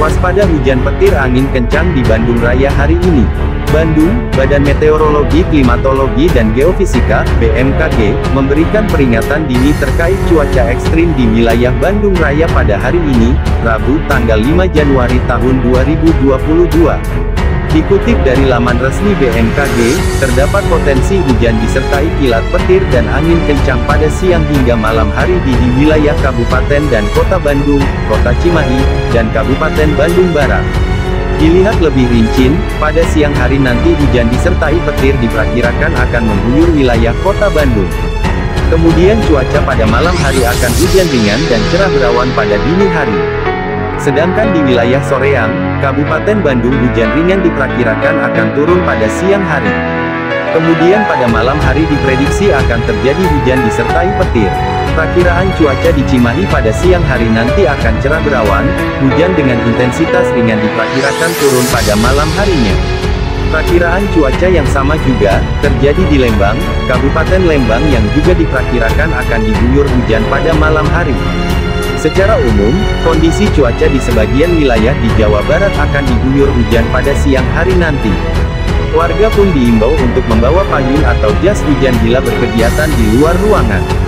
Waspada hujan petir angin kencang di Bandung Raya hari ini. Bandung, Badan Meteorologi, Klimatologi dan Geofisika, BMKG, memberikan peringatan dini terkait cuaca ekstrim di wilayah Bandung Raya pada hari ini, Rabu, tanggal 5 Januari tahun 2022. Dikutip dari laman resmi BMKG, terdapat potensi hujan disertai kilat petir dan angin kencang pada siang hingga malam hari di wilayah Kabupaten dan Kota Bandung, Kota Cimahi, dan Kabupaten Bandung Barat. Dilihat lebih rinci, pada siang hari nanti hujan disertai petir diperkirakan akan mengguyur wilayah Kota Bandung. Kemudian cuaca pada malam hari akan hujan ringan dan cerah berawan pada dini hari. Sedangkan di wilayah Soreang, Kabupaten Bandung hujan ringan diperkirakan akan turun pada siang hari. Kemudian pada malam hari diprediksi akan terjadi hujan disertai petir. Perkiraan cuaca di Cimahi pada siang hari nanti akan cerah berawan, hujan dengan intensitas ringan diperkirakan turun pada malam harinya. Perkiraan cuaca yang sama juga terjadi di Lembang, Kabupaten Lembang yang juga diperkirakan akan diguyur hujan pada malam hari. Secara umum, kondisi cuaca di sebagian wilayah di Jawa Barat akan diguyur hujan pada siang hari nanti. Warga pun diimbau untuk membawa payung atau jas hujan bila berkegiatan di luar ruangan.